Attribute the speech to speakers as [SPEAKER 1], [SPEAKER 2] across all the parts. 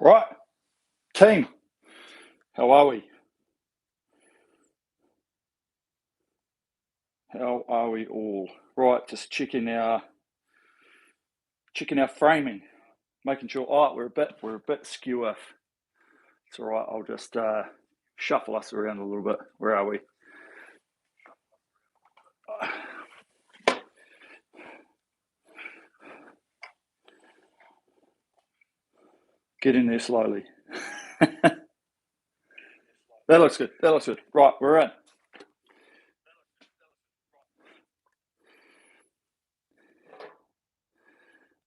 [SPEAKER 1] Right, team, how are we? How are we all? Right, just checking our framing, making sure. Oh, we're a bit skew. It's all right. I'll just shuffle us around a little bit. Where are we? Get in there slowly. That looks good. That looks good. Right, we're in.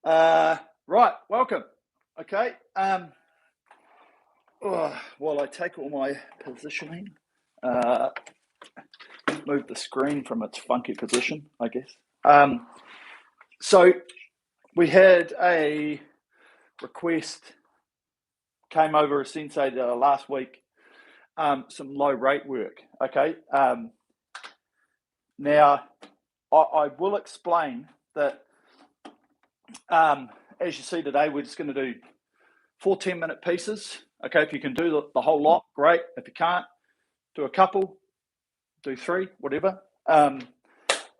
[SPEAKER 1] Right, welcome. Okay. While I take all my positioning, move the screen from its funky position, I guess. So we had a request came over a sensei last week, some low rate work. Okay. Now I will explain that. As you see today, we're just going to do 4 10-minute pieces. Okay, if you can do the whole lot, great. If you can't, do a couple, do 3, whatever.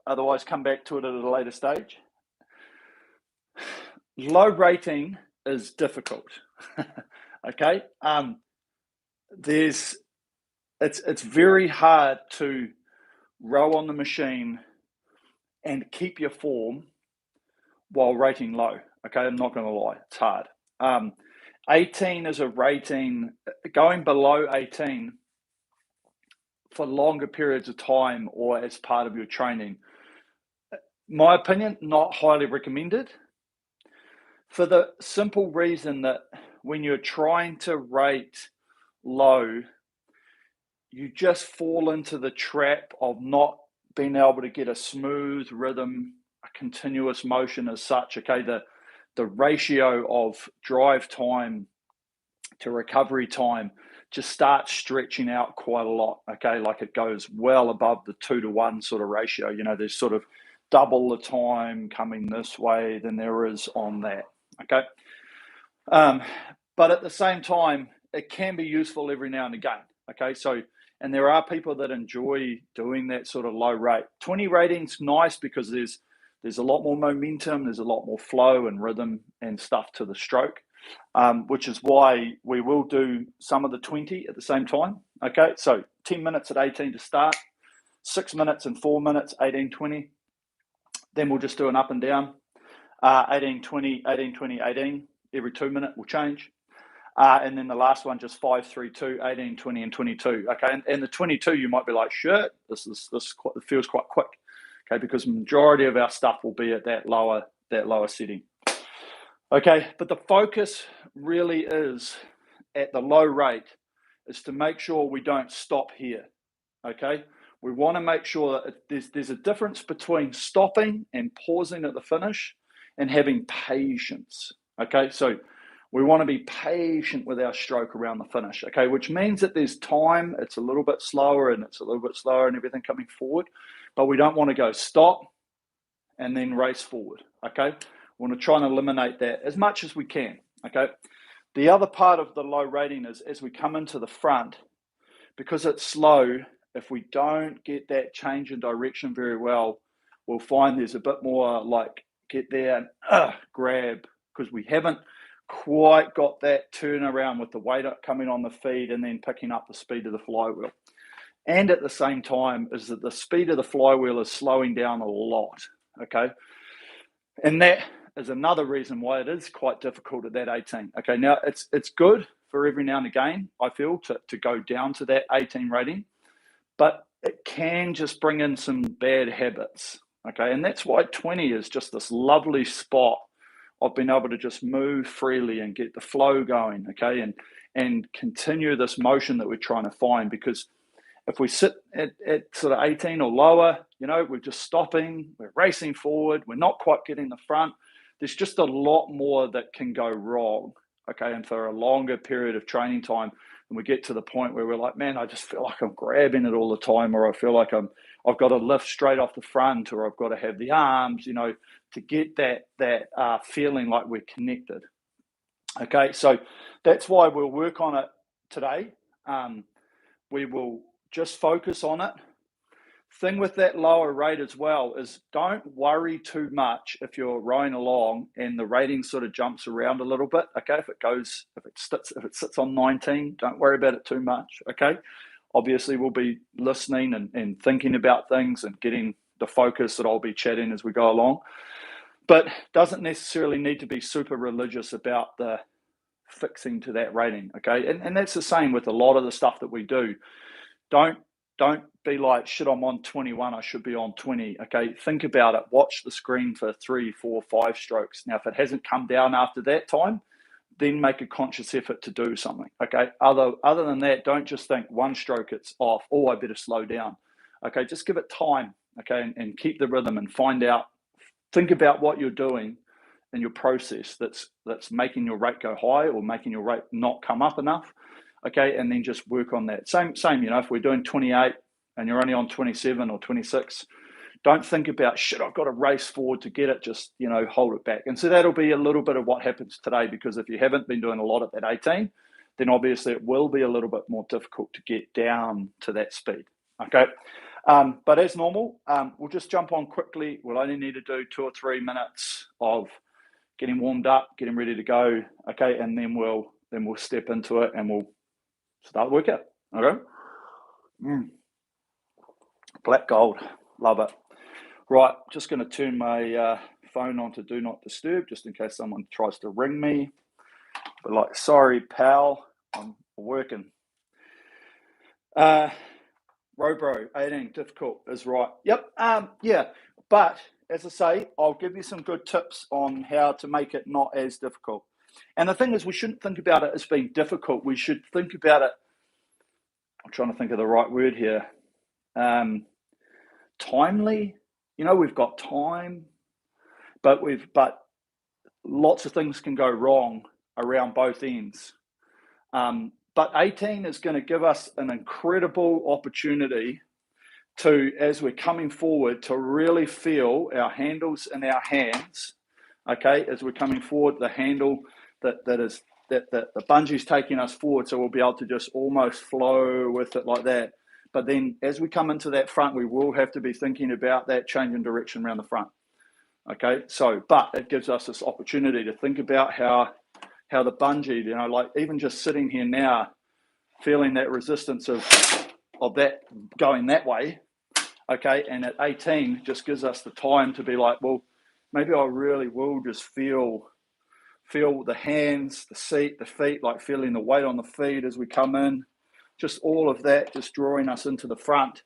[SPEAKER 1] Otherwise, come back to it at a later stage. Low rating is difficult. Okay, it's very hard to row on the machine and keep your form while rating low. Okay, I'm not going to lie, it's hard. 18 is a rating. Going below 18 for longer periods of time or as part of your training, my opinion, not highly recommended, for the simple reason that when you're trying to rate low, you just fall into the trap of not being able to get a smooth rhythm, a continuous motion as such. Okay, the ratio of drive time to recovery time just starts stretching out quite a lot. Okay, like it goes well above the 2-to-1 sort of ratio. You know, there's sort of double the time coming this way than there is on that. Okay, but at the same time, it can be useful every now and again. Okay, so and there are people that enjoy doing that sort of low rate. 20 rating's nice because there's a lot more momentum, there's a lot more flow and rhythm and stuff to the stroke, which is why we will do some of the 20 at the same time. Okay, so 10 minutes at 18 to start, 6 minutes and 4 minutes, 18, 20. Then we'll just do an up and down, 18, 20, 18, 20, 18. Every 2 minutes will change. And then the last one, just 5, 3, 2, 18, 20, and 22. Okay, and the 22, you might be like, shit, this feels quite quick. Okay, because the majority of our stuff will be at that lower setting. Okay, but the focus really is at the low rate is to make sure we don't stop here. Okay, we want to make sure that there's a difference between stopping and pausing at the finish and having patience. Okay, so we want to be patient with our stroke around the finish, okay, which means that there's time, it's a little bit slower and everything coming forward, but we don't want to go stop and then race forward, okay? We want to try and eliminate that as much as we can, okay? The other part of the low rating is as we come into the front, because it's slow, if we don't get that change in direction very well, we'll find there's a bit more like get there and grab, because we haven't quite got that turnaround with the weight coming on the feed and then picking up the speed of the flywheel. And at the same time is that the speed of the flywheel is slowing down a lot, okay? And that is another reason why it is quite difficult at that 18. Okay, now it's good for every now and again, I feel, to go down to that 18 rating, but it can just bring in some bad habits, okay? And that's why 20 is just this lovely spot of being able to just move freely and get the flow going, okay, and continue this motion that we're trying to find. Because if we sit at sort of 18 or lower, you know, we're just stopping, we're racing forward, we're not quite getting the front. There's just a lot more that can go wrong, okay, and for a longer period of training time, and we get to the point where we're like, man, I just feel like I'm grabbing it all the time, or I feel like I've got to lift straight off the front, or I've got to have the arms, you know, to get that feeling like we're connected. Okay, so that's why we'll work on it today. We will just focus on it. Thing with that lower rate as well is don't worry too much if you're rowing along and the rating sort of jumps around a little bit. Okay, if it sits on 19, don't worry about it too much. Okay, obviously we'll be listening and thinking about things and getting the focus that I'll be chatting as we go along, but doesn't necessarily need to be super religious about the fixing to that rating. Okay, and that's the same with a lot of the stuff that we do. Don't be like, shit, I'm on 21, I should be on 20. Okay, think about it. Watch the screen for 3, 4, 5 strokes. Now, if it hasn't come down after that time, then make a conscious effort to do something. Okay, other than that, don't just think one stroke it's off. Oh, I better slow down. Okay, just give it time. Okay, and keep the rhythm and think about what you're doing in your process that's making your rate go high or making your rate not come up enough. Okay, and then just work on that. Same, if we're doing 28 and you're only on 27 or 26, don't think about, shit, I've got to race forward to get it, just, hold it back. And so that'll be a little bit of what happens today, because if you haven't been doing a lot at that 18, then obviously it will be a little bit more difficult to get down to that speed. Okay, but as normal, we'll just jump on quickly. We'll only need to do 2 or 3 minutes of getting warmed up, getting ready to go. Okay, and then we'll step into it and we'll start the workout. Okay. Black gold, love it. Right, just going to turn my phone on to do not disturb, just in case someone tries to ring me. But like, sorry, pal, I'm working. Robro, 18, difficult is right. Yep. Yeah, but as I say, I'll give you some good tips on how to make it not as difficult. And the thing is, we shouldn't think about it as being difficult. We should think about it, I'm trying to think of the right word here. Timely. We've got time, but lots of things can go wrong around both ends. But 18 is going to give us an incredible opportunity to, as we're coming forward, to really feel our handles in our hands. Okay, as we're coming forward, the handle that the bungee's taking us forward, so we'll be able to just almost flow with it like that. But then as we come into that front, we will have to be thinking about that change in direction around the front. Okay, but it gives us this opportunity to think about how the bungee, like even just sitting here now, feeling that resistance of that going that way. Okay, and at 18 just gives us the time to be like, well, maybe I really will just feel the hands, the seat, the feet, like feeling the weight on the feet as we come in. Just all of that, just drawing us into the front.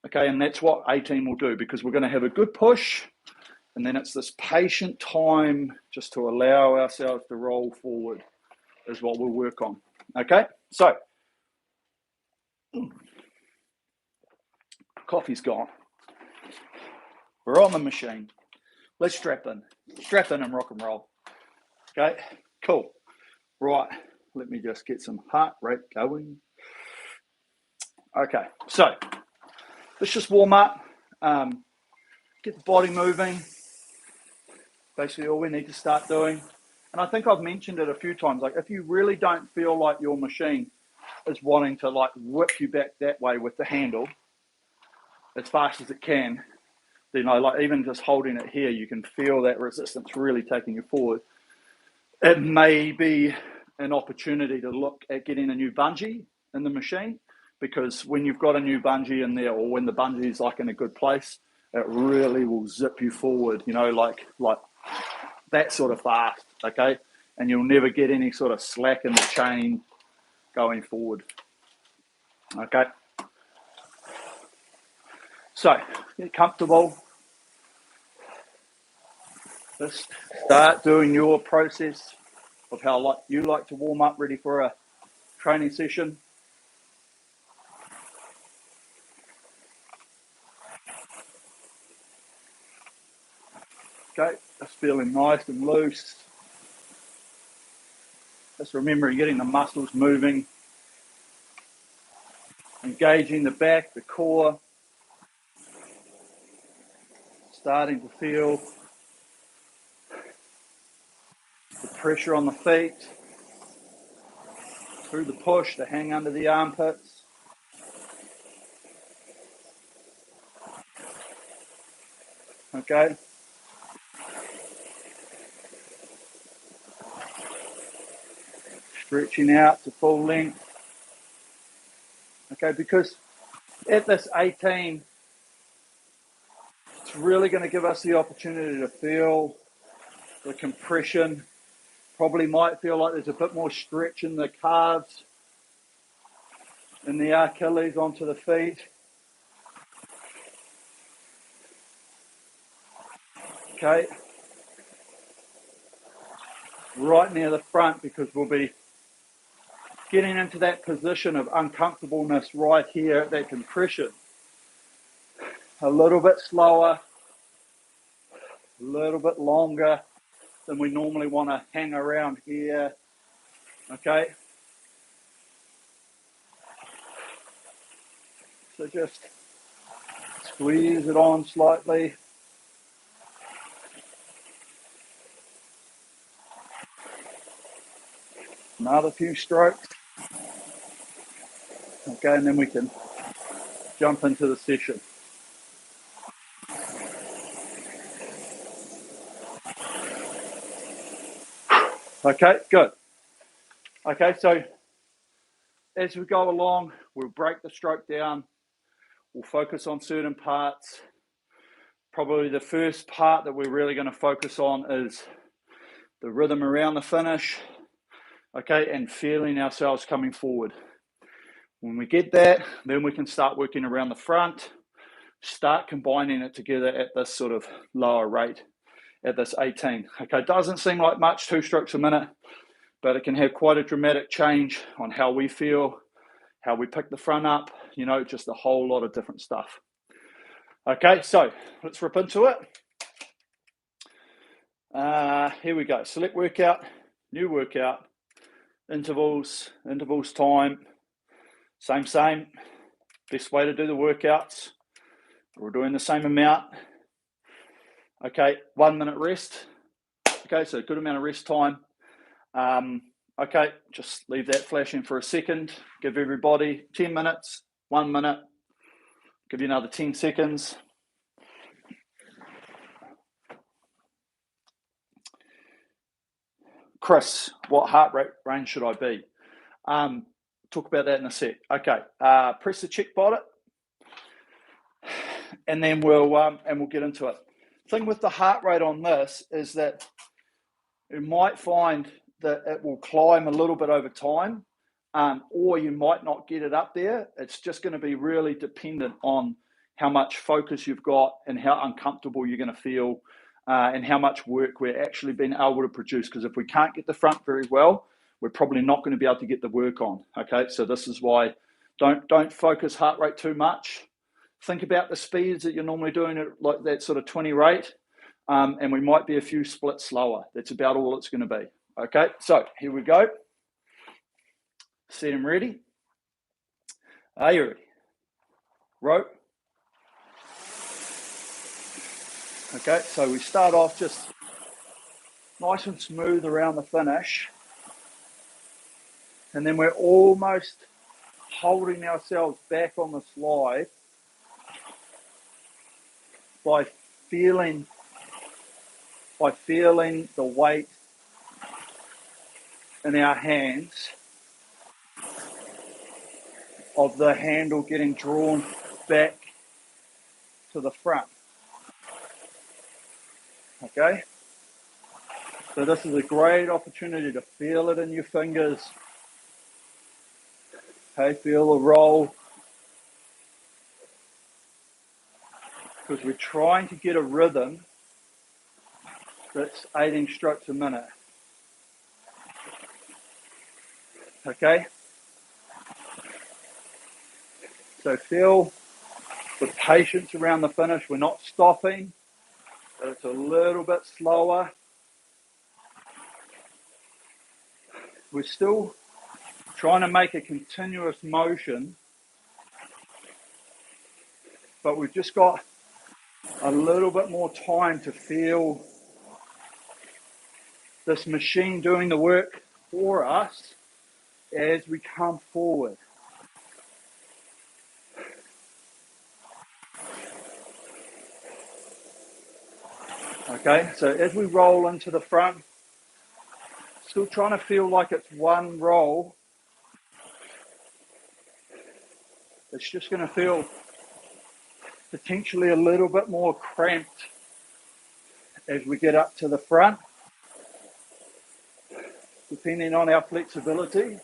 [SPEAKER 1] Okay, and that's what 18 will do, because we're going to have a good push, and then it's this patient time just to allow ourselves to roll forward is what we'll work on. Okay, so coffee's gone. We're on the machine. Let's strap in and rock and roll. Okay, cool. Right, let me just get some heart rate going. Okay, so let's just warm up, get the body moving. Basically all we need to start doing, and I think I've mentioned it a few times, like if you really don't feel like your machine is wanting to like whip you back that way with the handle as fast as it can, like even just holding it here, you can feel that resistance really taking you forward. It may be an opportunity to look at getting a new bungee in the machine, because when you've got a new bungee in there, or when the bungee is like in a good place, it really will zip you forward, like that sort of fast, okay? And you'll never get any sort of slack in the chain going forward, okay? So, get comfortable. Just start doing your process of how you like to warm up, ready for a training session. Okay, just feeling nice and loose. Just remembering getting the muscles moving, engaging the back, the core, starting to feel the pressure on the feet. through the push to hang under the armpits. Okay. Stretching out to full length. Okay, because at this 18, it's really going to give us the opportunity to feel the compression. Probably might feel like there's a bit more stretch in the calves and the Achilles onto the feet. Okay. Right near the front, because we'll be getting into that position of uncomfortableness right here at that compression. A little bit slower, a little bit longer than we normally want to hang around here. Okay. So just squeeze it on slightly. Another few strokes. Okay, and then we can jump into the session. Okay, good. Okay, so as we go along, we'll break the stroke down. We'll focus on certain parts. Probably the first part that we're really going to focus on is the rhythm around the finish, okay, and feeling ourselves coming forward. When we get that, then we can start working around the front, start combining it together at this sort of lower rate, at this 18. Okay, doesn't seem like much, 2 strokes a minute, but it can have quite a dramatic change on how we feel, how we pick the front up, you know, just a whole lot of different stuff. Okay, so let's rip into it. Here we go. Select workout, new workout, intervals time, same. Best way to do the workouts. We're doing the same amount. Okay, 1 minute rest. Okay, so a good amount of rest time. Okay, just leave that flashing for a second. Give everybody 10 minutes, 1 minute. Give you another 10 seconds. Chris, what heart rate range should I be? Talk about that in a sec. Okay, press the check button, and then we'll get into it. Thing with the heart rate on this is that you might find that it will climb a little bit over time, or you might not get it up there. It's just going to be really dependent on how much focus you've got and how uncomfortable you're going to feel, and how much work we're actually being able to produce. Because if we can't get the front very well, we're probably not going to be able to get the work on. Okay, so this is why don't focus heart rate too much. Think about the speeds that you're normally doing at like that sort of 20 rate, and we might be a few splits slower. That's about all it's going to be. Okay, so here we go. Set and ready. Are you ready? Rope. Okay, so we start off just nice and smooth around the finish. And then we're almost holding ourselves back on the slide by feeling the weight in our hands of the handle getting drawn back to the front. Okay? So this is a great opportunity to feel it in your fingers. Okay, feel the roll. Because we're trying to get a rhythm that's 18 strokes a minute. Okay? So feel the patience around the finish. We're not stopping, but it's a little bit slower. We're still trying to make a continuous motion, but we've just got a little bit more time to feel this machine doing the work for us as we come forward. Okay, so as we roll into the front, still trying to feel like it's one roll. It's just going to feel potentially a little bit more cramped as we get up to the front, depending on our flexibility.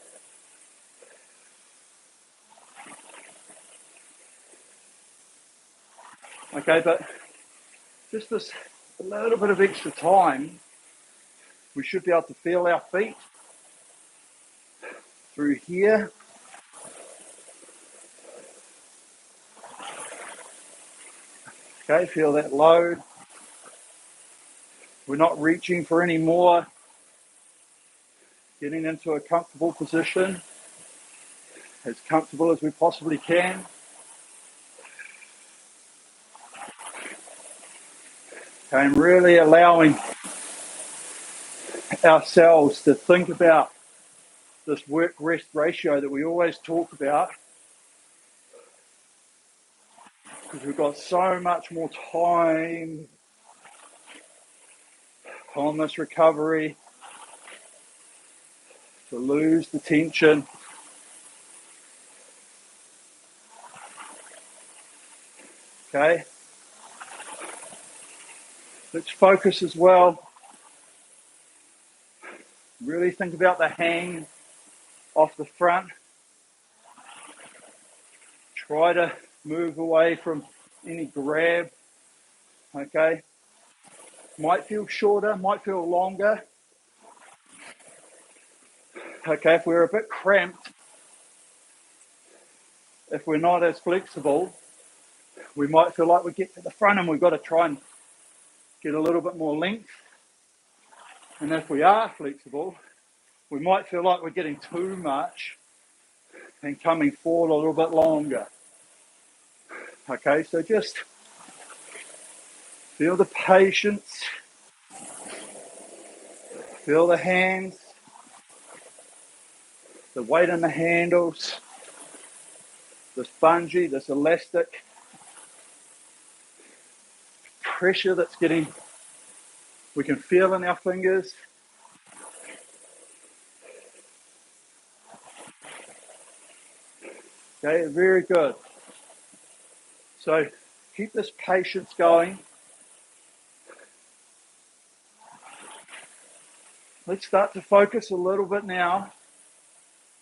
[SPEAKER 1] Okay, but just this a little bit of extra time, we should be able to feel our feet through here. Okay, feel that load. We're not reaching for any more. Getting into a comfortable position, as comfortable as we possibly can. Okay, and really allowing ourselves to think about this work-rest ratio that we always talk about, because we've got so much more time on this recovery to lose the tension. Okay, let's focus as well. Really think about the hang off the front. Try to move away from any grab. Okay, might feel shorter, might feel longer. Okay, if we're a bit cramped, if we're not as flexible, we might feel like we get to the front and we've got to try and get a little bit more length. And if we are flexible, we might feel like we're getting too much and coming forward a little bit longer. Okay, so just feel the patience, feel the hands, the weight in the handles, this bungee, this elastic, pressure that's we can feel in our fingers. Okay, very good. So keep this patience going. Let's start to focus a little bit now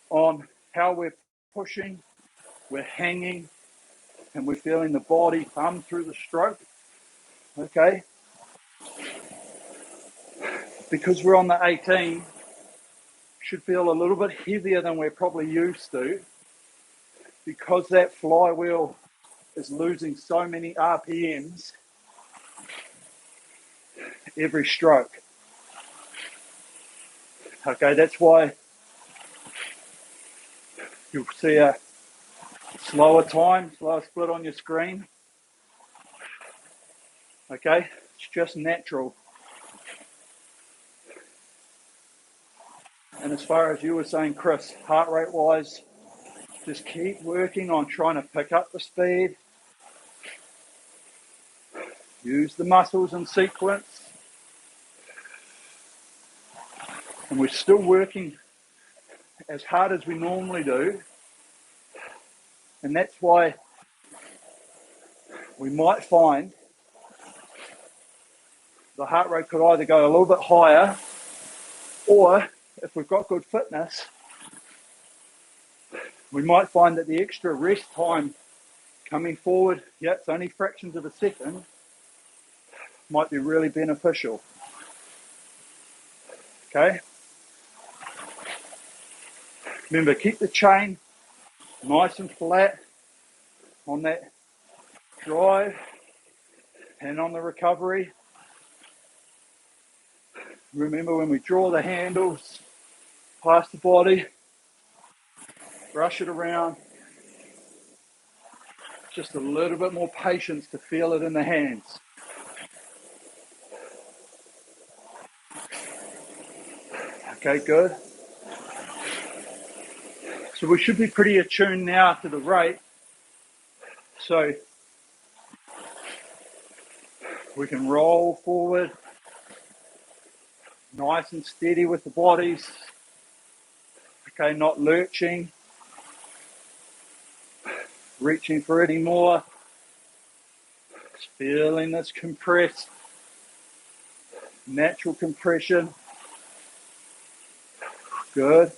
[SPEAKER 1] on how we're pushing, we're hanging, and we're feeling the body hum through the stroke. Okay? Because we're on the 18, should feel a little bit heavier than we're probably used to, because that flywheel is losing so many RPMs every stroke. Okay, that's why you'll see a slower split on your screen. Okay, it's just natural. And as far as you were saying, Chris, heart rate wise, just keep working on trying to pick up the speed. Use the muscles in sequence. And we're still working as hard as we normally do. And that's why we might find the heart rate could either go a little bit higher, or if we've got good fitness, we might find that the extra rest time coming forward, it's only fractions of a second, might be really beneficial. Okay? Remember, keep the chain nice and flat on that drive and on the recovery. Remember, when we draw the handles past the body, brush it around, just a little bit more patience to feel it in the hands. Okay, good. So we should be pretty attuned now to the rate. So we can roll forward, nice and steady with the bodies. Okay, not lurching, reaching for any more. Just feeling this compressed, natural compression. Good.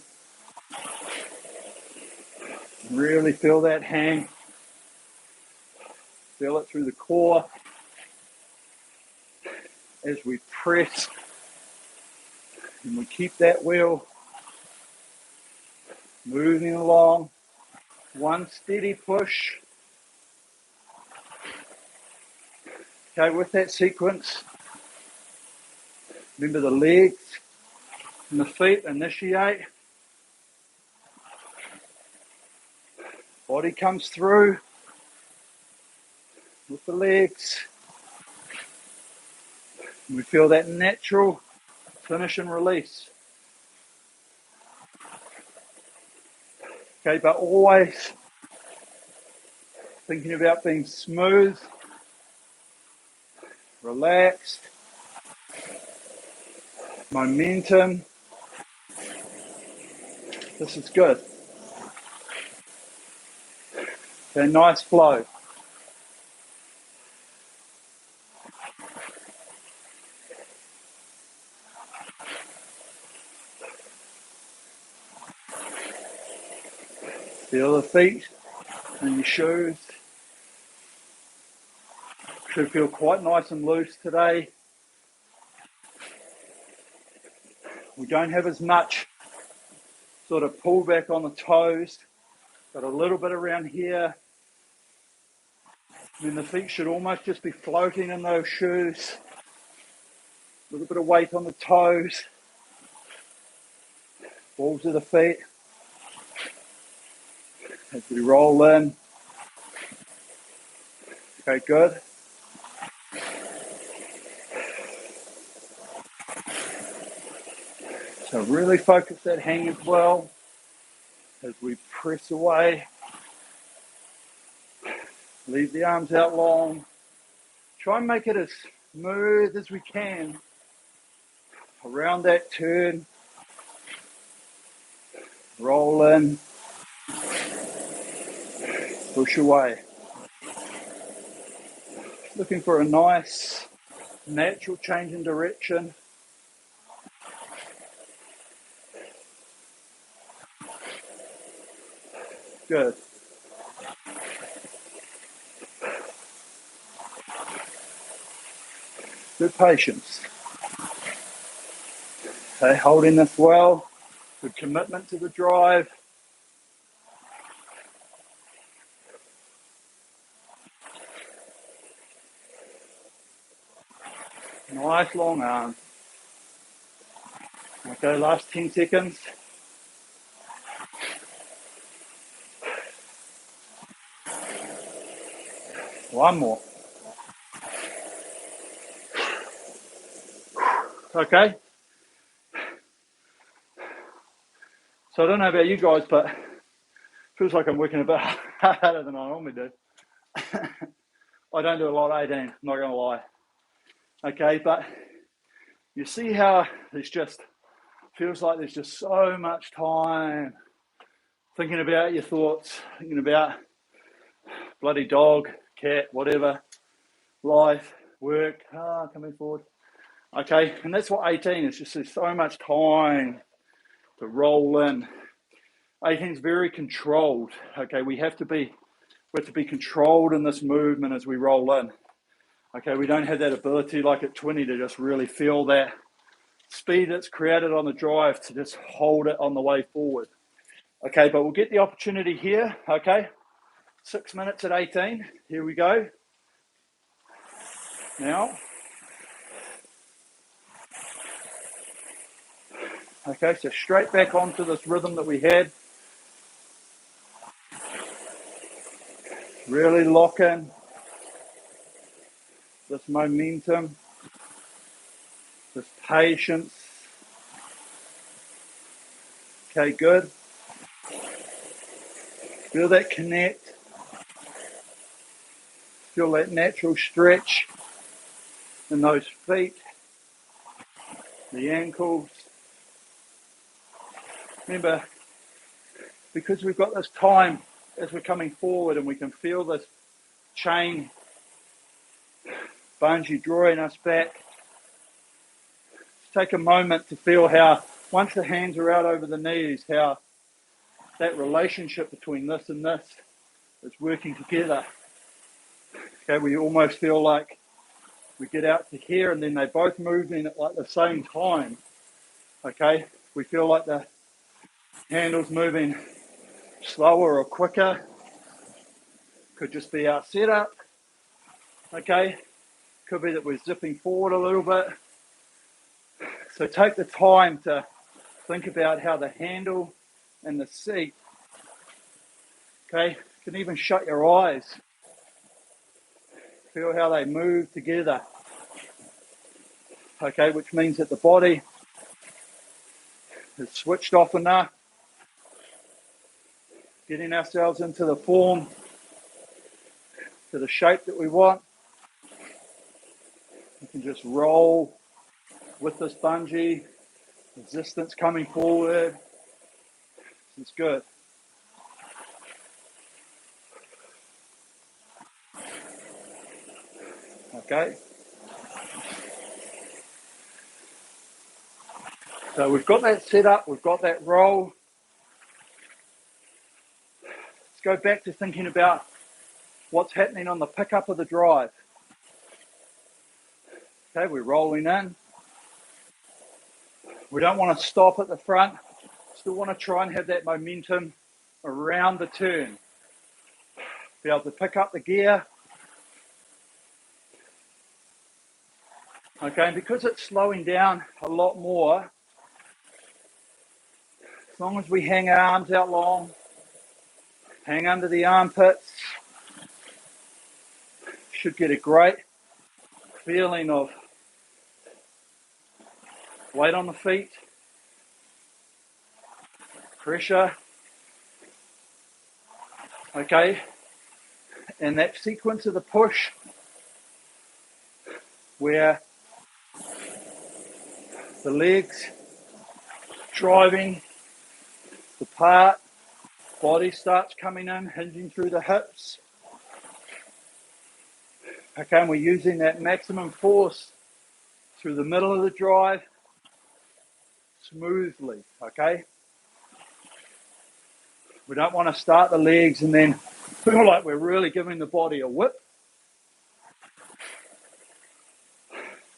[SPEAKER 1] Really feel that hang. Feel it through the core as we press and we keep that wheel moving along. One steady push. Okay, with that sequence, remember the legs and the feet initiate. Body comes through with the legs. And we feel that natural finish and release. Okay, but always thinking about being smooth, relaxed, momentum. This is good. Okay, nice flow. Feel the feet and your shoes. Should feel quite nice and loose today. We don't have as much sort of pullback on the toes. Got a little bit around here. Then the feet should almost just be floating in those shoes. A little bit of weight on the toes. Balls of the feet. As we roll in. Okay, good. So really focus that hang as well as we press away. Leave the arms out long. Try and make it as smooth as we can around that turn. Roll in. Push away. Looking for a nice, natural change in direction. Good. Good patience. Okay, holding this well. Good commitment to the drive. Nice long arm. Okay, last 10 seconds. One more. Okay. So I don't know about you guys, but it feels like I'm working a bit harder than I normally do. I don't do a lot of 18, I'm not going to lie. Okay, but you see how there's just, feels like there's just so much time thinking about your thoughts, thinking about bloody dog, cat, whatever, life, work, coming forward. Okay, and that's what 18 is, just there's so much time to roll in. 18 is very controlled. Okay, we have to be controlled in this movement as we roll in. Okay, we don't have that ability like at 20 to just really feel that speed that's created on the drive to just hold it on the way forward. Okay, but we'll get the opportunity here. Okay, 6 minutes at 18. Here we go. Now. Okay, so straight back onto this rhythm that we had. Really lock in this momentum, this patience. Okay, good. Feel that connect. Feel that natural stretch in those feet, the ankles. Remember, because we've got this time as we're coming forward and we can feel this chain bungee drawing us back, take a moment to feel how, once the hands are out over the knees, how that relationship between this and this is working together. Okay, we almost feel like we get out to here and then they both move in at like the same time. Okay, we feel like the handle's moving slower or quicker. Could just be our setup. Okay, could be that we're zipping forward a little bit. So take the time to think about how the handle and the seat, okay, you can even shut your eyes. Feel how they move together. Okay, which means that the body is switched off enough, getting ourselves into the form, to the shape that we want. You can just roll with this bungee, resistance coming forward. It's good. Okay. So we've got that set up, we've got that roll. Let's go back to thinking about what's happening on the pickup of the drive. Okay, we're rolling in. We don't want to stop at the front. Still want to try and have that momentum around the turn. Be able to pick up the gear. Okay, and because it's slowing down a lot more, as long as we hang our arms out long, hang under the armpits, should get a great feeling of weight on the feet, pressure, okay, and that sequence of the push where the legs driving the part, body starts coming in, hinging through the hips. Okay, and we're using that maximum force through the middle of the drive smoothly, okay? We don't want to start the legs and then feel like we're really giving the body a whip.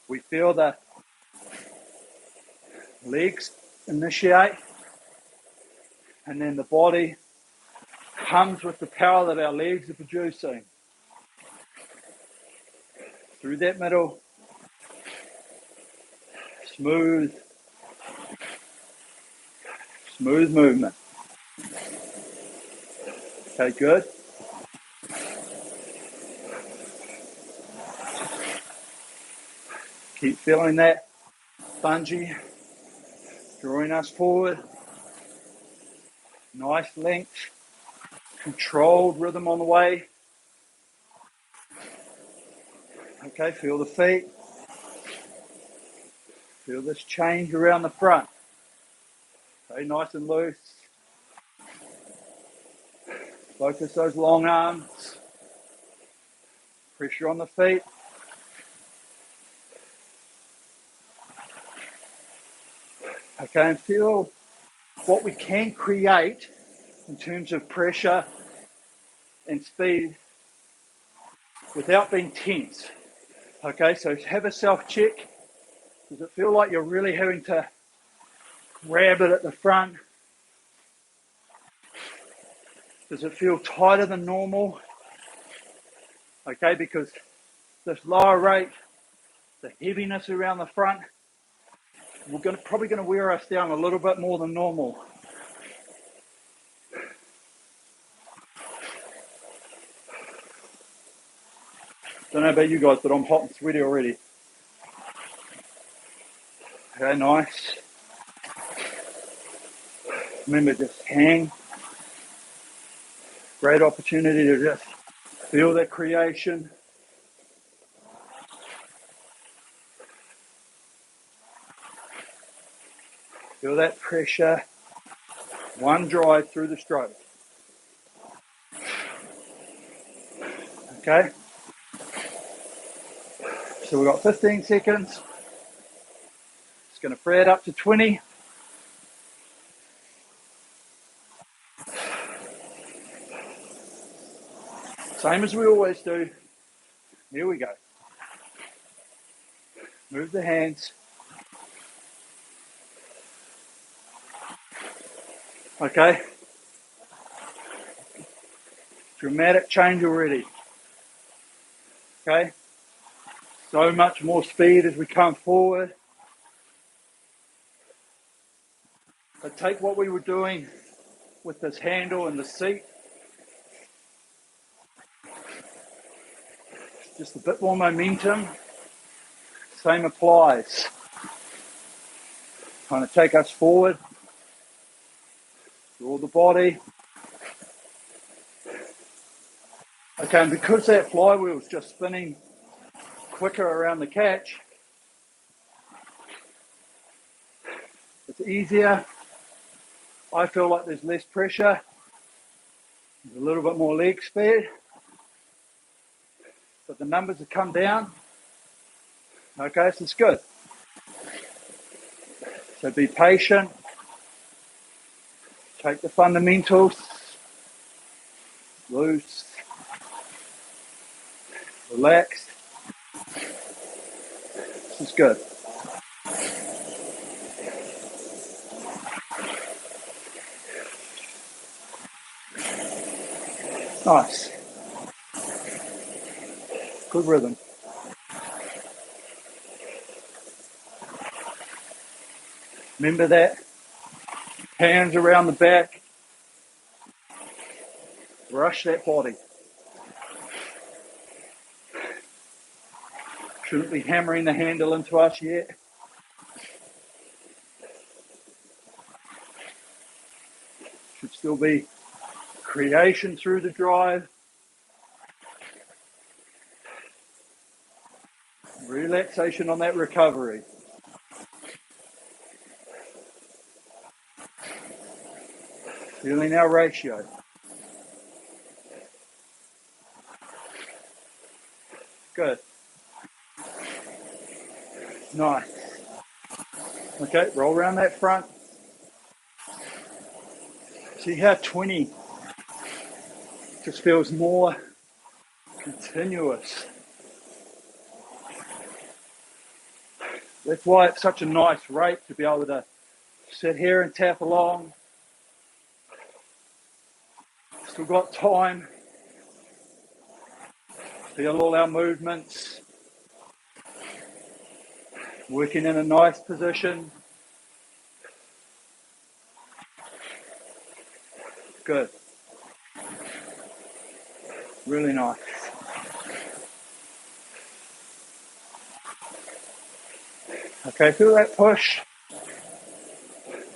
[SPEAKER 1] We feel the legs initiate and then the body comes with the power that our legs are producing. Through that middle, smooth movement. Okay, good. Keep feeling that bungee drawing us forward. Nice length, controlled rhythm on the way. Okay, feel the feet. Feel this change around the front. Okay, nice and loose. Focus those long arms. Pressure on the feet. Okay, and feel what we can create in terms of pressure and speed without being tense. Okay, so have a self-check. Does it feel like you're really having to grab it at the front? Does it feel tighter than normal? Okay, because this lower rate, the heaviness around the front, we're probably going to wear us down a little bit more than normal. Don't know about you guys, but I'm hot and sweaty already. Okay, nice. Remember, just hang. Great opportunity to just feel that creation. Feel that pressure. One drive through the stroke. Okay? So we've got 15 seconds. It's going to free it up to 20. Same as we always do. Here we go. Move the hands. Okay? Dramatic change already. Okay? So much more speed as we come forward. But take what we were doing with this handle and the seat. Just a bit more momentum. Same applies. Kind of take us forward. Draw the body. Okay, and because that flywheel is just spinning quicker around the catch, it's easier. I feel like there's less pressure. There's a little bit more leg speed. But the numbers have come down. Okay, so it's good. So be patient. Take the fundamentals. Loose. Relaxed. This is good. Nice. Good rhythm. Remember that. Hands around the back. Brush that body. Shouldn't be hammering the handle into us yet. Should still be creation through the drive. Relaxation on that recovery. Feeling our ratio. Good. Nice. Okay, roll around that front. See how 20 just feels more continuous. That's why it's such a nice rate to be able to sit here and tap along. Still got time. Feel all our movements. Working in a nice position. Good. Really nice. Okay, feel that push.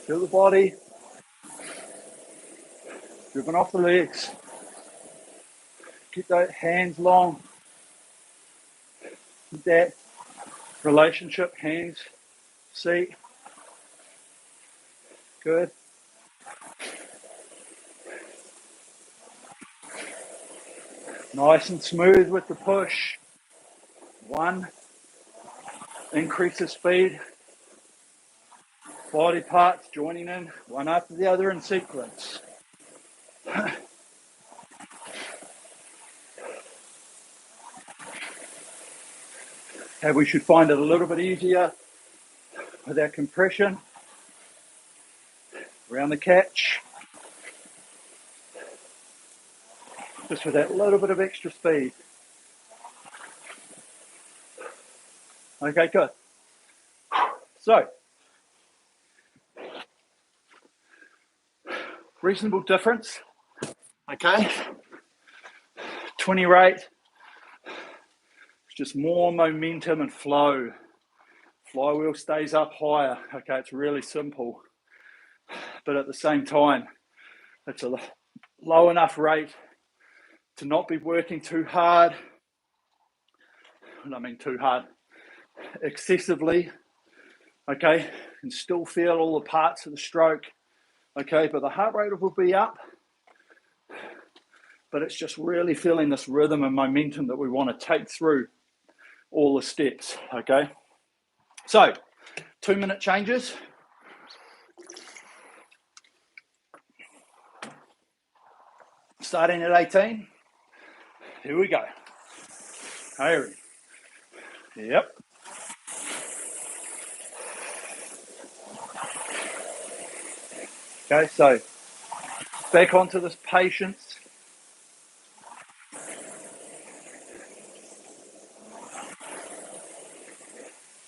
[SPEAKER 1] Feel the body. Driven off the legs. Keep those hands long. Keep that relationship, hands, seat. Good. Nice and smooth with the push. One. Increase the speed. Body parts joining in, one after the other in sequence. Okay, we should find it a little bit easier with our compression around the catch. Just with that little bit of extra speed. Okay, good. So, reasonable difference. Okay, 20 rate. It's just more momentum and flow. Flywheel stays up higher. Okay, it's really simple. But at the same time, it's a low enough rate to not be working too hard. I mean too hard, excessively, okay, and still feel all the parts of the stroke, okay, but the heart rate will be up, but it's just really feeling this rhythm and momentum that we want to take through all the steps, okay? So, 2-minute changes. Starting at 18. Here we go. Here. Yep. Okay, so back onto this patience.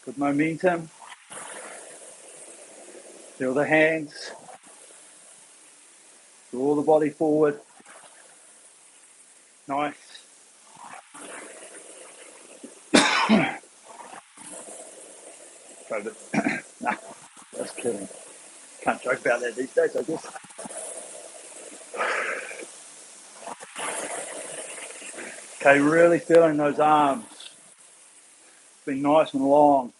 [SPEAKER 1] Good momentum. Feel the hands. Draw the body forward. Nice. Nah, just kidding. Can't joke about that these days, I guess. Okay, really feeling those arms. Being nice and long.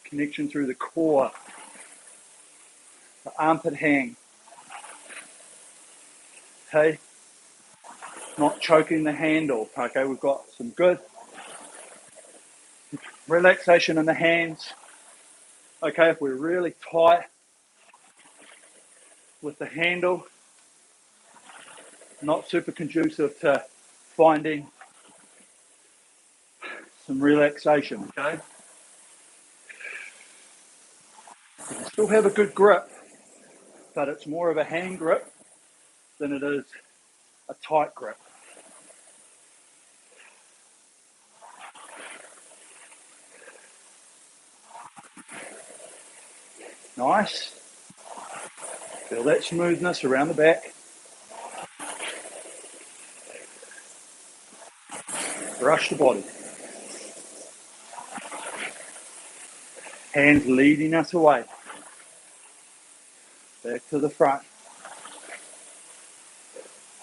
[SPEAKER 1] Connection through the core. The armpit hang. Okay. Not choking the handle. Okay, we've got some good relaxation in the hands. Okay, if we're really tight with the handle, not super conducive to finding some relaxation, okay? You can still have a good grip, but it's more of a hand grip than it is a tight grip. Nice. Feel that smoothness around the back. Brush the body. Hands leading us away. Back to the front.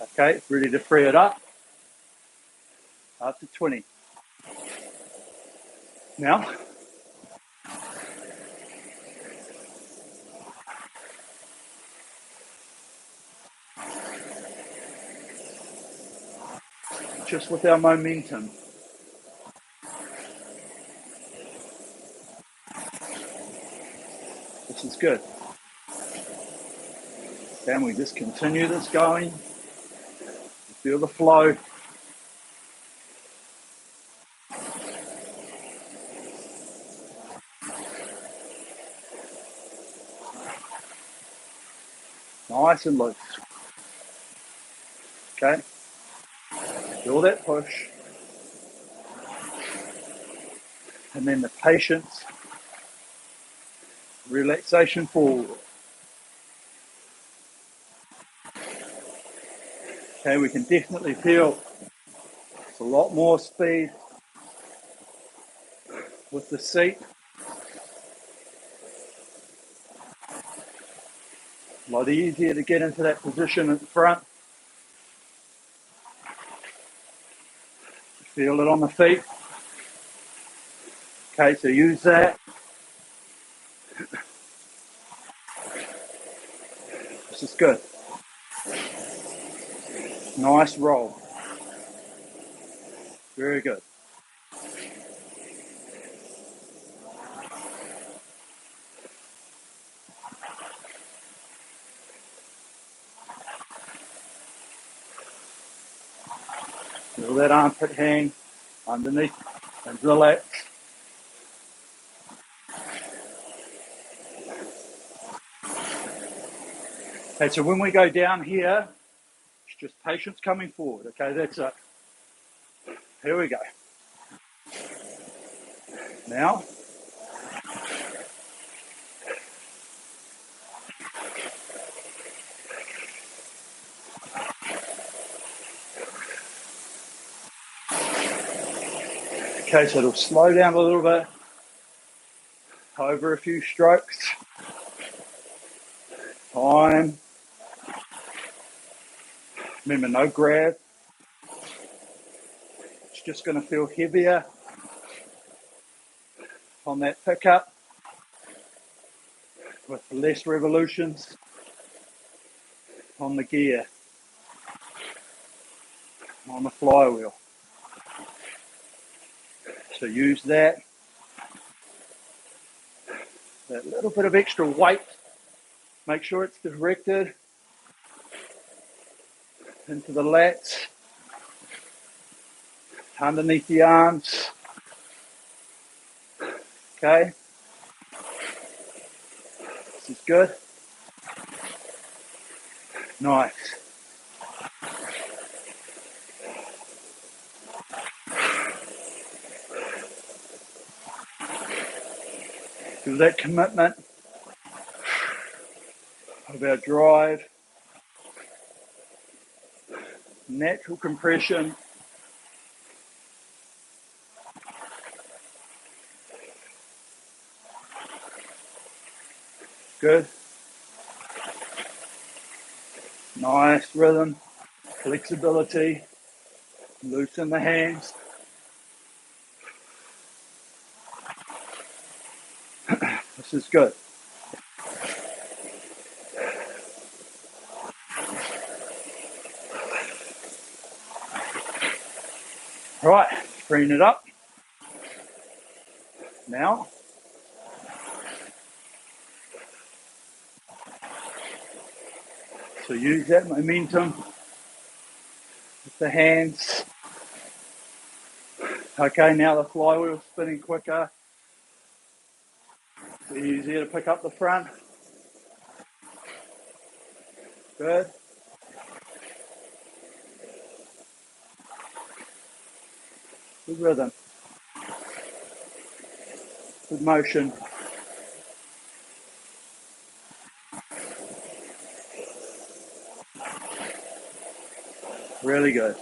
[SPEAKER 1] Okay, ready to free it up. Up to 20. Now, just with our momentum. This is good. Then we just continue this going. Feel the flow. Nice and loose. Okay. Feel that push. And then the patience, relaxation forward. Okay, we can definitely feel it's a lot more speed with the seat. A lot easier to get into that position at the front. Feel it on the feet. Okay, so use that. This is good. Nice roll. Very good. Feel that armpit hang underneath and relax. Okay, so when we go down here, it's just patience coming forward. Okay, that's it. Here we go. Now, okay, so it'll slow down a little bit over a few strokes. Time. Remember, no grab. It's just going to feel heavier on that pickup with less revolutions on the gear, on the flywheel. So use that little bit of extra weight. Make sure it's directed into the lats, underneath the arms. Okay, this is good. Nice. Feel that commitment of our drive, natural compression. Good. Nice rhythm, flexibility, loosen the hands. This is good. All right, bring it up. Now, so use that momentum with the hands. Okay, now the flywheel's spinning quicker. It's easier to pick up the front. Good. Good rhythm. Good motion. Really good.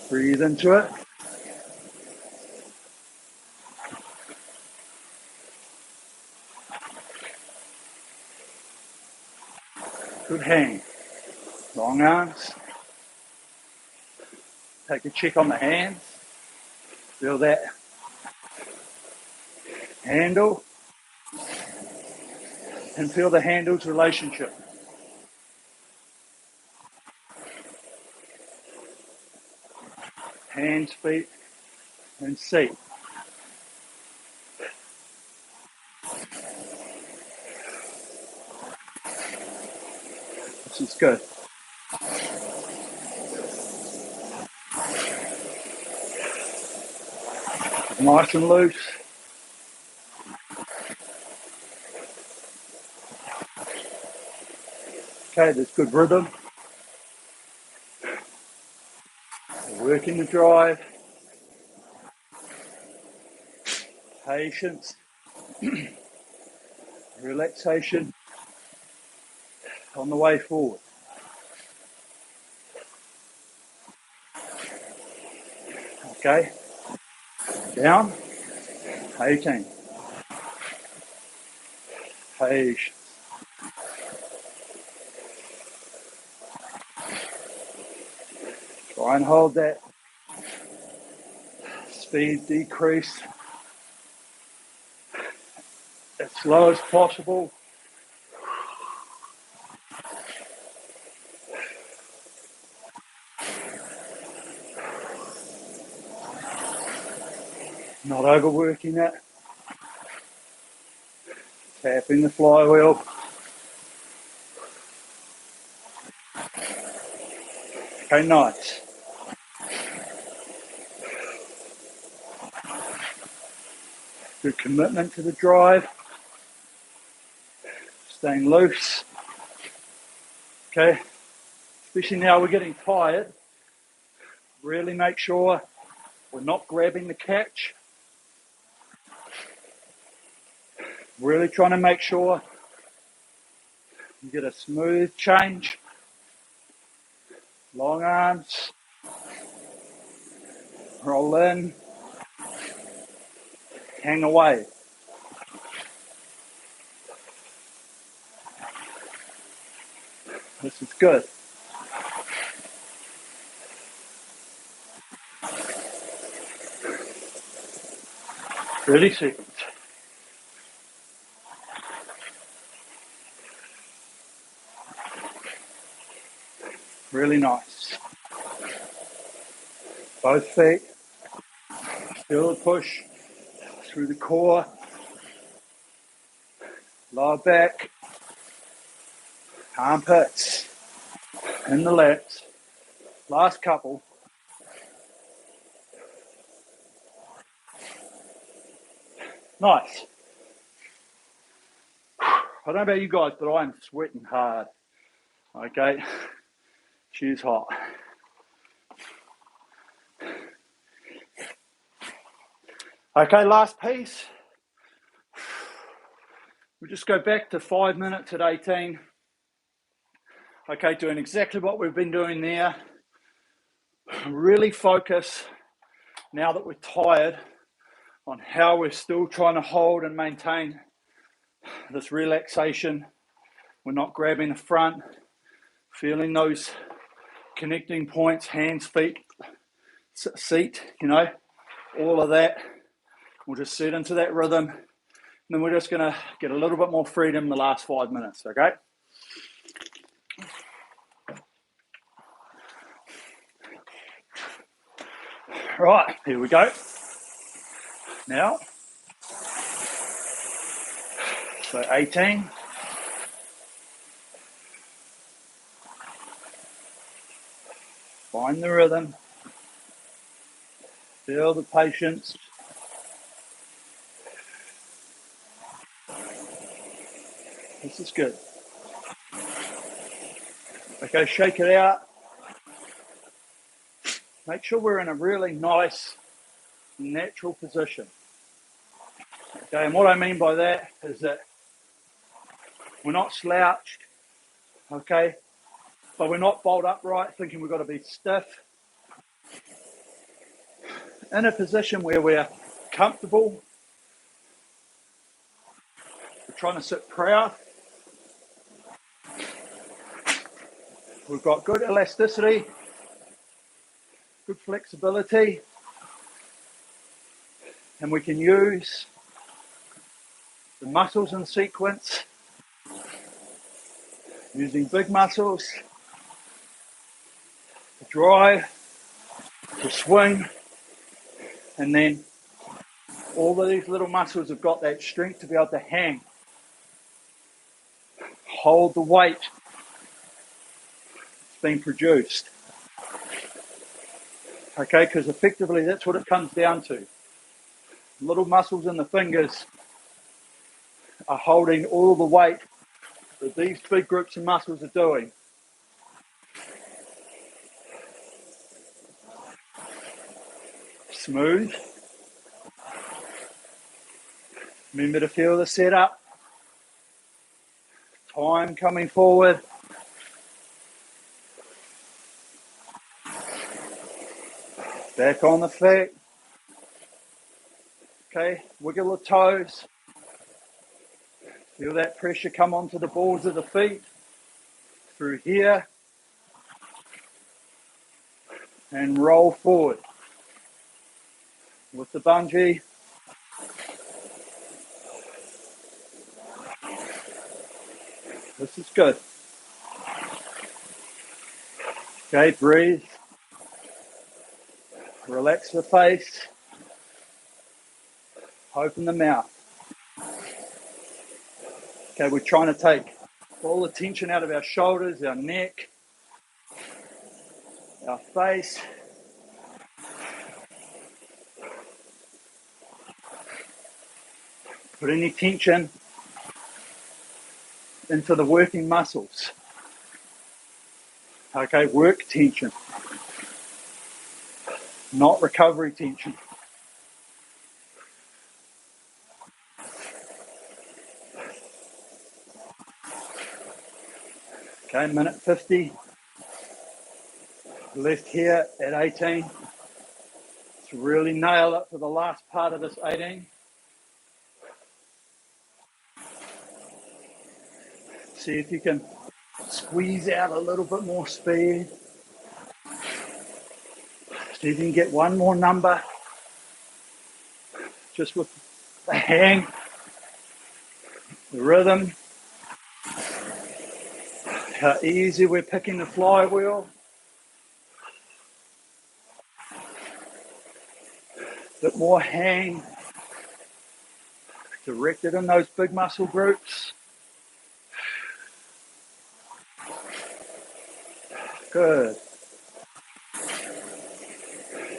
[SPEAKER 1] Breathe into it. Good hang. Long arms. Take a check on the hands. Feel that handle. And feel the handle's relationship. Hands, feet, and seat. This is good. Nice and loose. Okay, there's good rhythm. Working the drive. Patience. Relaxation on the way forward. Okay, down, 18. Patience. Try and hold that speed decrease as slow as possible. Not overworking it. Tapping the flywheel. Okay, nice. Good commitment to the drive. Staying loose. Okay, especially now we're getting tired. Really make sure we're not grabbing the catch. Really trying to make sure you get a smooth change. Long arms. Roll in. Hang away. This is good. 30 seconds. Really nice. Both feet. Feel the push through the core, lower back, armpits, and the lats. Last couple. Nice. I don't know about you guys, but I'm sweating hard. Okay, she's hot. Okay, last piece. We'll just go back to 5 minutes at 18. Okay, doing exactly what we've been doing there. Really focus, now that we're tired, on how we're still trying to hold and maintain this relaxation. We're not grabbing the front, feeling those connecting points, hands, feet, seat, all of that. We'll just set into that rhythm. And then we're just gonna get a little bit more freedom in the last 5 minutes, okay? Right, here we go. Now, so 18. Find the rhythm. Feel the patience. This is good. Okay, shake it out. Make sure we're in a really nice, natural position. Okay, and what I mean by that is that we're not slouched, okay, but we're not bolt upright thinking we've got to be stiff. In a position where we're comfortable, we're trying to sit proud. We've got good elasticity, good flexibility, and we can use the muscles in sequence, using big muscles to drive, to swing, and then all of these little muscles have got that strength to be able to hang, hold the weight that's being produced. Okay, because effectively that's what it comes down to. Little muscles in the fingers are holding all the weight that these big groups of muscles are doing. Smooth. Remember to feel the setup. Time coming forward. Back on the feet. Okay, wiggle the toes. Feel that pressure come onto the balls of the feet. Through here. And roll forward. With the bungee. This is good. Okay, breathe. Relax the face. Open the mouth. Okay, we're trying to take all the tension out of our shoulders, our neck, our face. Put any tension into the working muscles. Okay, work tension, not recovery tension. Okay, minute 50. Left here at 18. Let's really nail it for the last part of this 18. See if you can squeeze out a little bit more speed. See if you can get one more number. Just with the hang, the rhythm, how easy we're picking the flywheel. A bit more hang, directed in those big muscle groups. Good.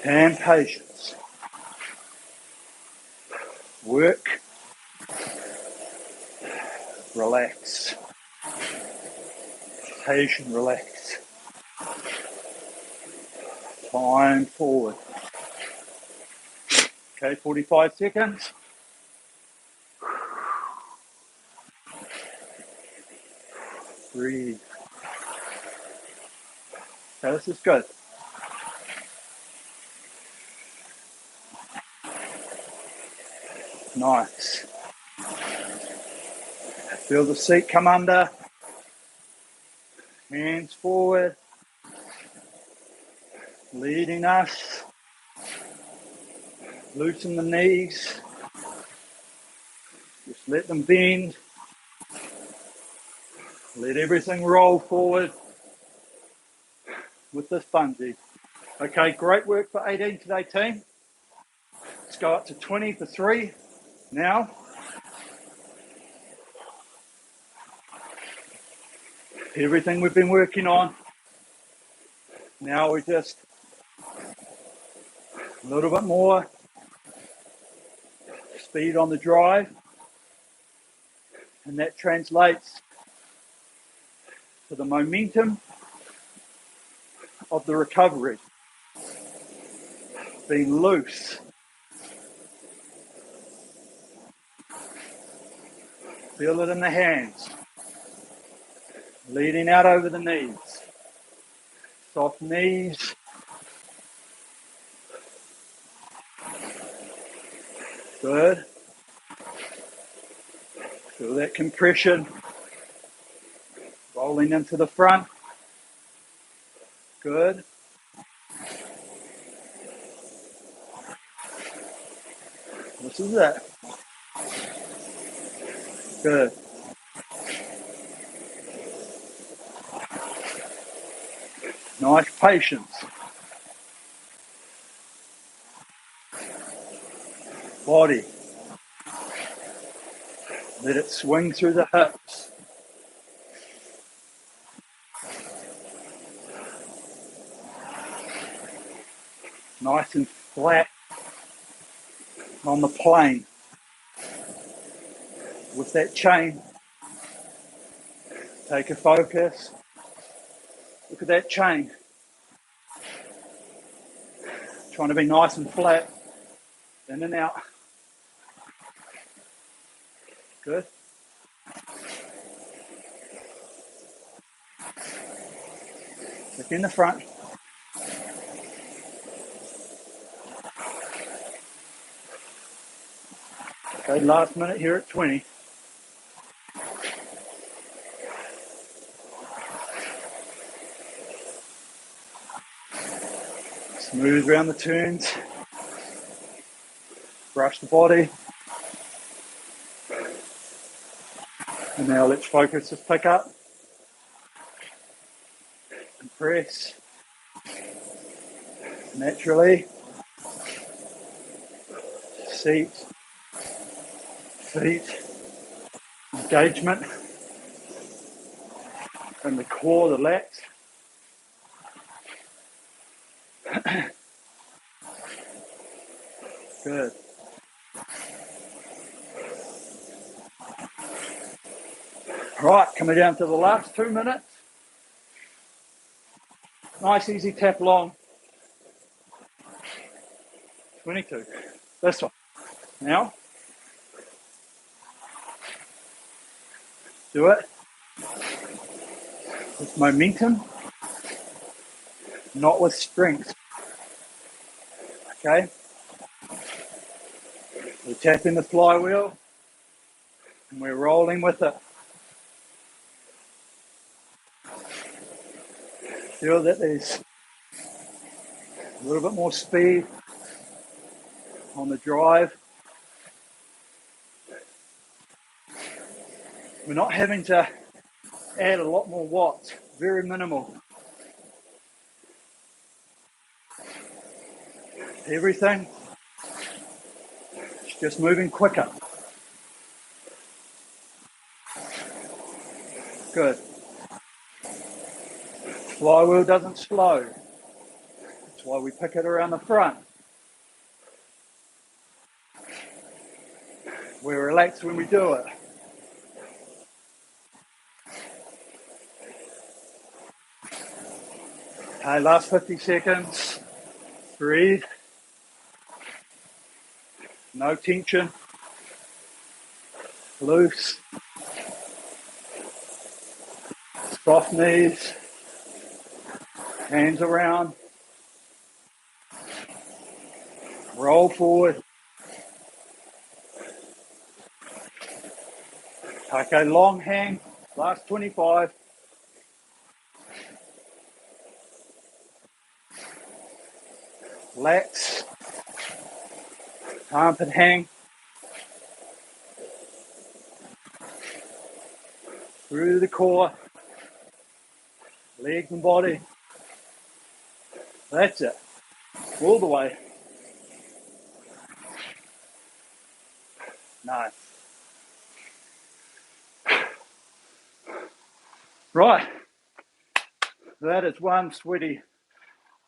[SPEAKER 1] And patience. Work. Relax. Patient, relax. Time forward. Okay, 45 seconds. Breathe. Okay, this is good. Nice. Feel the seat come under. Hands forward. Leading us. Loosen the knees. Just let them bend. Let everything roll forward with this bungee. Okay, great work for 18 today, team. Let's go up to 20 for 3 now. Everything we've been working on. Now we just a little bit more speed on the drive, and that translates to the momentum of the recovery. Being loose. Feel it in the hands. Leading out over the knees. Soft knees. Good. Feel that compression. Rolling into the front. Good. This is it. Good. Nice patience. Body. Let it swing through the hips. Nice and flat on the plane. With that chain, take a focus. Look at that chain. Trying to be nice and flat. In and out. Good. Look in the front. Okay, last minute here at 20. Smooth around the turns. Brush the body. And now let's focus this pick up. And press. Naturally. Seat. Feet. Engagement. And the core, the lats. Good. Right, coming down to the last 2 minutes. Nice, easy tap long. 22. This one. Now, do it with momentum, not with strength. Okay? We're tapping the flywheel and we're rolling with it. Feel that there's a little bit more speed on the drive. We're not having to add a lot more watts, very minimal. Everything is just moving quicker. Good. Flywheel doesn't slow. That's why we pick it around the front. We're relaxed when we do it. Okay, last 50 seconds. Breathe. No tension. Loose. Soft knees. Hands around. Roll forward. Okay, long hang. Last 25. Lats. Armpit hang. Through the core. Legs and body. That's it. All the way. Nice. Right. That is one sweaty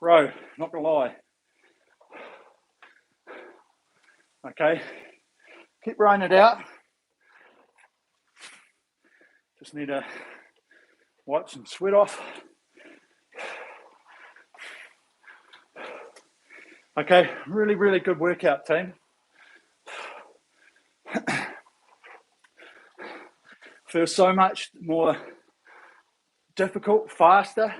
[SPEAKER 1] row, not gonna lie. Okay. Keep rowing it out. Just need to wipe some sweat off. Okay, really, really good workout, team. Feels so much more difficult, faster.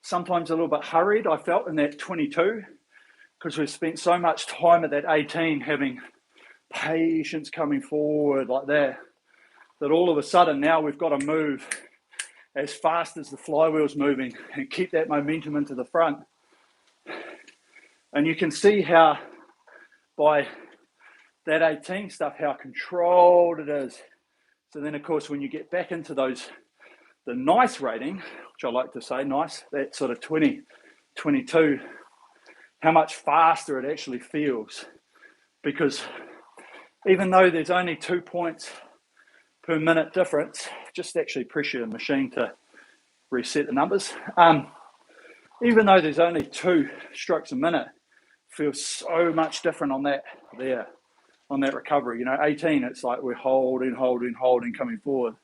[SPEAKER 1] Sometimes a little bit hurried, I felt in that 22, because we've spent so much time at that 18 having patience coming forward like that, that all of a sudden now we've got to move as fast as the flywheel's moving and keep that momentum into the front. And you can see how by that 18 stuff, how controlled it is. So then of course, when you get back into those, the nice rating, which I like to say nice, that sort of 20, 22, how much faster it actually feels. Because even though there's only 2 points per minute difference, just actually press your machine to reset the numbers. Even though there's only 2 strokes a minute, feels so much different on that there, on that recovery. You know, 18, it's like we're holding, coming forward.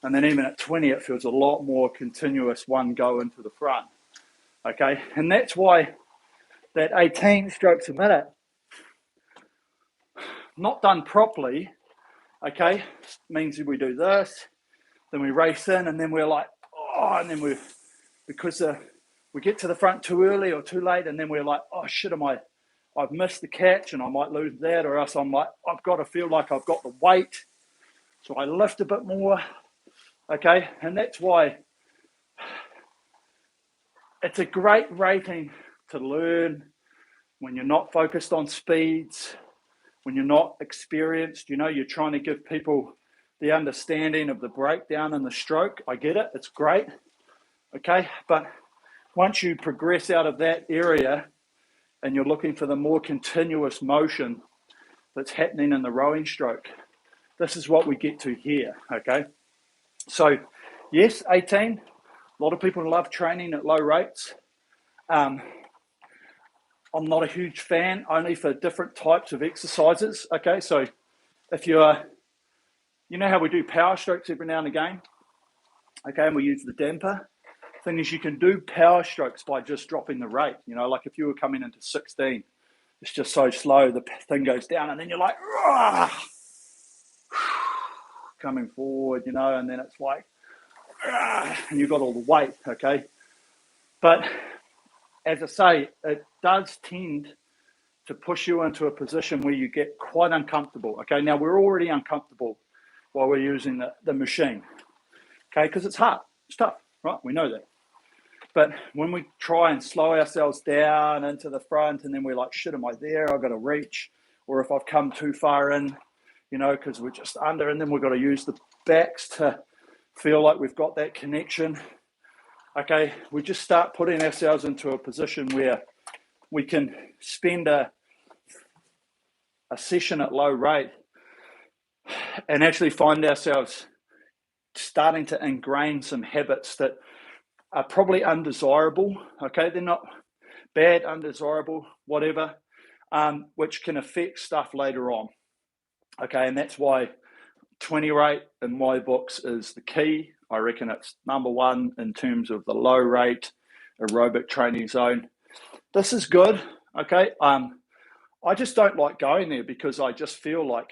[SPEAKER 1] And then even at 20, it feels a lot more continuous, one go into the front. Okay, and that's why that 18 strokes a minute, not done properly, okay, means that we do this, then we race in, and then we're like, oh, and then because we get to the front too early or too late, and then we're like, oh shit, I've missed the catch and I might lose that, or else I'm like, I've got to feel like I've got the weight, so I lift a bit more, okay, and that's why it's a great rating to learn when you're not focused on speeds, when you're not experienced. You know, you're trying to give people the understanding of the breakdown and the stroke. I get it, it's great, okay, but once you progress out of that area and you're looking for the more continuous motion that's happening in the rowing stroke, this is what we get to here, okay? So, yes, 18, a lot of people love training at low rates. I'm not a huge fan, only for different types of exercises, okay? So if you're, you know how we do power strokes every now and again, okay, and we use the damper. Thing is, you can do power strokes by just dropping the rate. You know, like if you were coming into 16, it's just so slow, the thing goes down, and then you're like, coming forward, you know, and then it's like, and you've got all the weight, okay? But as I say, it does tend to push you into a position where you get quite uncomfortable, okay? Now, we're already uncomfortable while we're using the machine, okay? Because it's hard, it's tough, right? We know that. But when we try and slow ourselves down into the front, and then we're like, shit, am I there? I've got to reach. Or if I've come too far in, you know, because we're just under, and then we've got to use the backs to feel like we've got that connection. Okay, we just start putting ourselves into a position where we can spend a session at low rate and actually find ourselves starting to ingrain some habits that are probably undesirable. Okay, they're not bad, undesirable, whatever, which can affect stuff later on. Okay, and that's why 20 rate in my books is the key. I reckon it's number one in terms of the low rate aerobic training zone. This is good. Okay, I just don't like going there because I just feel like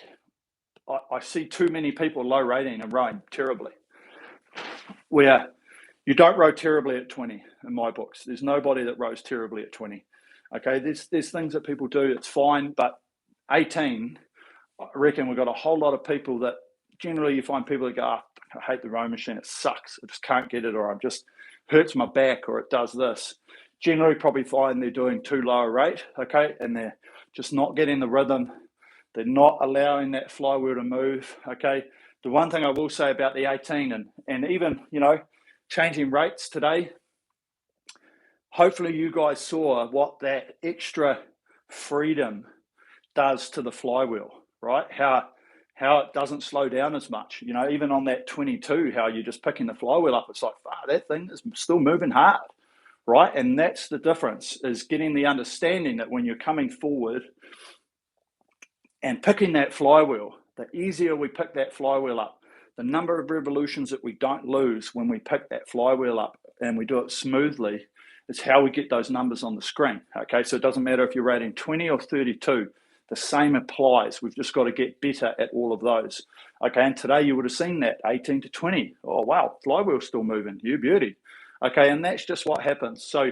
[SPEAKER 1] I see too many people low rating and rowing terribly. Where you don't row terribly at 20 in my books. There's nobody that rows terribly at 20. Okay, there's things that people do, it's fine, but 18, I reckon we've got a whole lot of people that generally you find people that go, oh, I hate the row machine, it sucks, I just can't get it, or I'm just hurts my back, or it does this. Generally probably find they're doing too low a rate, okay, and they're just not getting the rhythm. They're not allowing that flywheel to move, okay. The one thing I will say about the 18 and even, you know, changing rates today, hopefully you guys saw what that extra freedom does to the flywheel, right? How it doesn't slow down as much. You know, even on that 22, how you're just picking the flywheel up, it's like, that thing is still moving hard, right? And that's the difference, is getting the understanding that when you're coming forward and picking that flywheel, the easier we pick that flywheel up, the number of revolutions that we don't lose when we pick that flywheel up and we do it smoothly is how we get those numbers on the screen. Okay, so it doesn't matter if you're rating 20 or 32, the same applies. We've just got to get better at all of those. Okay, and today you would have seen that 18 to 20. Oh, wow, flywheel's still moving. You beauty. Okay, and that's just what happens. So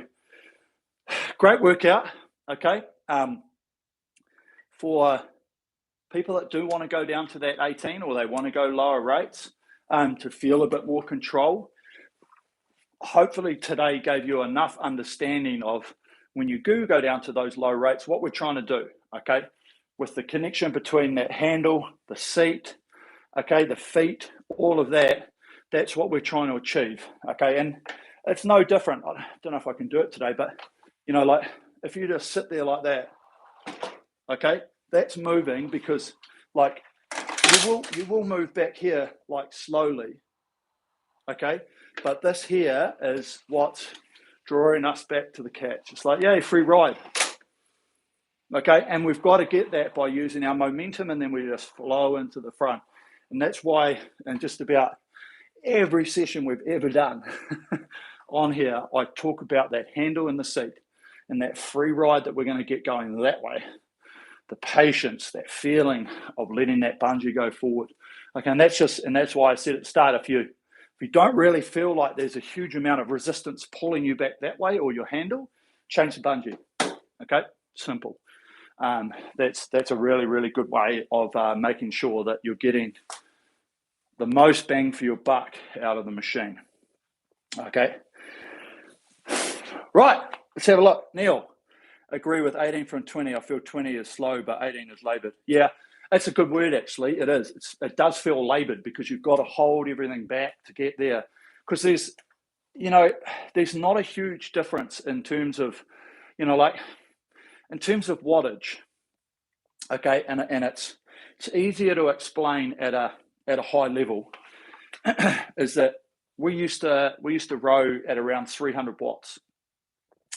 [SPEAKER 1] great workout. Okay, for people that do want to go down to that 18 or they want to go lower rates to feel a bit more control, hopefully today gave you enough understanding of when you do go down to those low rates, what we're trying to do, okay, with the connection between that handle, the seat, okay, the feet, all of that, that's what we're trying to achieve, okay, and it's no different. I don't know if I can do it today, but, you know, like if you just sit there like that, okay, that's moving because like you will move back here like slowly, okay, but this here is what's drawing us back to the catch. It's like, yay, free ride, okay, and we've got to get that by using our momentum, and then we just flow into the front. And that's why in just about every session we've ever done on here, I talk about that handle in the seat and that free ride that we're going to get going that way. The patience, that feeling of letting that bungee go forward. Okay, and that's why I said at the start, if you don't really feel like there's a huge amount of resistance pulling you back that way or your handle, change the bungee. Okay, simple. That's a really, really good way of making sure that you're getting the most bang for your buck out of the machine. Okay. Right, let's have a look. Neil. Agree with 18 from 20. I feel 20 is slow, but 18 is laboured. Yeah, that's a good word, actually. It is. It does feel laboured because you've got to hold everything back to get there. Because there's not a huge difference in terms of, like in terms of wattage. Okay, and it's easier to explain at a high level. Is that we used to row at around 300 watts.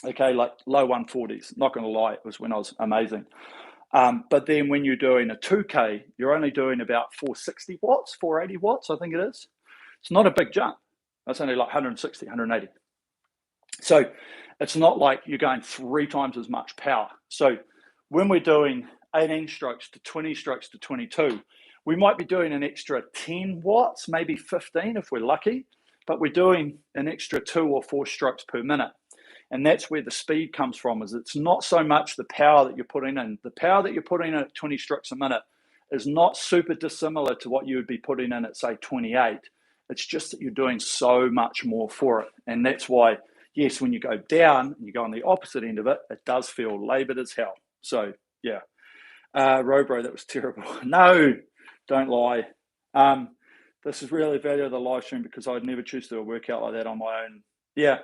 [SPEAKER 1] Okay, like low 140s, not going to lie, it was when I was amazing. But then when you're doing a 2K, you're only doing about 460 watts, 480 watts, I think it is. It's not a big jump. That's only like 160, 180. So it's not like you're going 3 times as much power. So when we're doing 18 strokes to 20 strokes to 22, we might be doing an extra 10 watts, maybe 15 if we're lucky, but we're doing an extra 2 or 4 strokes per minute. And that's where the speed comes from, is it's not so much the power that you're putting in. The power that you're putting in at 20 strokes a minute is not super dissimilar to what you would be putting in at, say, 28. It's just that you're doing so much more for it. And that's why, yes, when you go down, and you go on the opposite end of it, it does feel laboured as hell. So, yeah. Robro, that was terrible. No, Don't lie. This is really the value of the live stream, because I'd never choose to do a workout like that on my own. Yeah.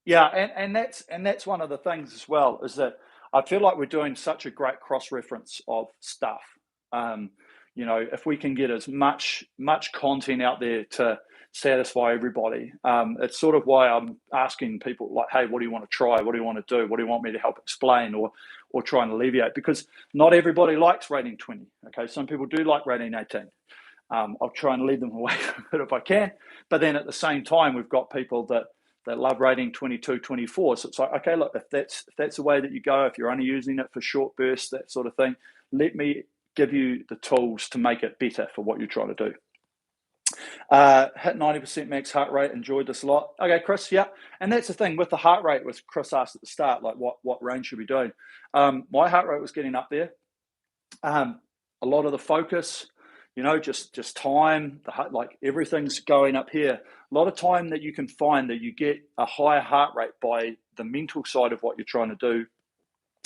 [SPEAKER 1] Yeah, and that's one of the things as well, is that I feel like we're doing such a great cross-reference of stuff. If we can get as much content out there to satisfy everybody, it's sort of why I'm asking people like, hey, what do you want to try? What do you want to do? What do you want me to help explain or try and alleviate? Because not everybody likes rating 20. Okay, some people do like rating 18. I'll try and lead them away from it if I can. But then at the same time, we've got people that love rating 22, 24. So it's like, okay, look, if that's the way that you go, if you're only using it for short bursts, that sort of thing, let me give you the tools to make it better for what you're trying to do. Hit 90% max heart rate. Enjoyed this a lot. Okay, Chris, yeah. And that's the thing with the heart rate, was Chris asked at the start, like what range should we be doing? My heart rate was getting up there. A lot of the focus, just time, like everything's going up here. A lot of time that you can find that you get a higher heart rate by the mental side of what you're trying to do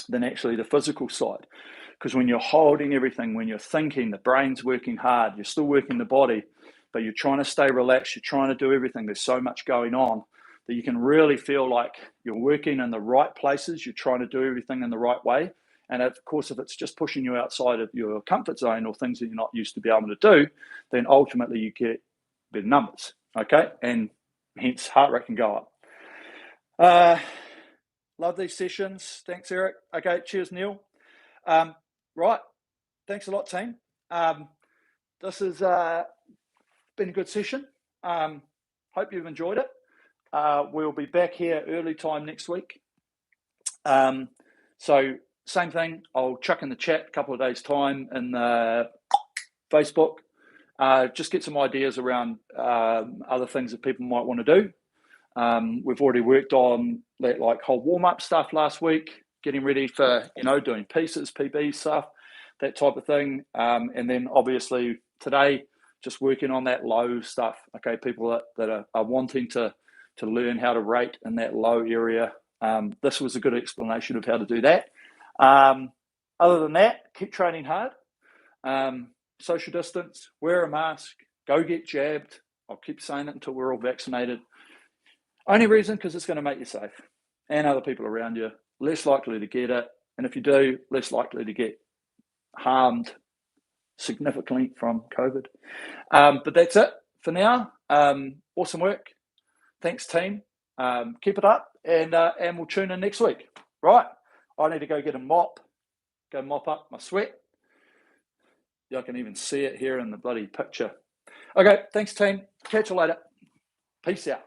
[SPEAKER 1] than actually the physical side. Because when you're holding everything, when you're thinking, the brain's working hard, you're still working the body, but you're trying to stay relaxed, you're trying to do everything. There's so much going on that you can really feel like you're working in the right places, you're trying to do everything in the right way. And of course, if it's just pushing you outside of your comfort zone or things that you're not used to be able to do, then ultimately you get better numbers, okay? And hence heart rate can go up. Love these sessions. Thanks, Eric. Okay, cheers, Neil. Right, thanks a lot, team. This has been a good session. Hope you've enjoyed it. We'll be back here early time next week. So same thing, I'll chuck in the chat a couple of days' time in the Facebook. Just get some ideas around other things that people might want to do. We've already worked on that like whole warm-up stuff last week, getting ready for, doing pieces, PB stuff, that type of thing. And then obviously today, just working on that low stuff. Okay, people that are wanting to learn how to rate in that low area. This was a good explanation of how to do that. Other than that, keep training hard. Social distance, wear a mask, go get jabbed. I'll keep saying it until we're all vaccinated. Only reason, because it's going to make you safe and other people around you, less likely to get it. And if you do, less likely to get harmed significantly from COVID. But that's it for now. Awesome work. Thanks, team. Keep it up, and we'll tune in next week. Right. I need to go get a mop, go mop up my sweat. I can even see it here in the bloody picture. Okay, thanks, team. Catch you later. Peace out.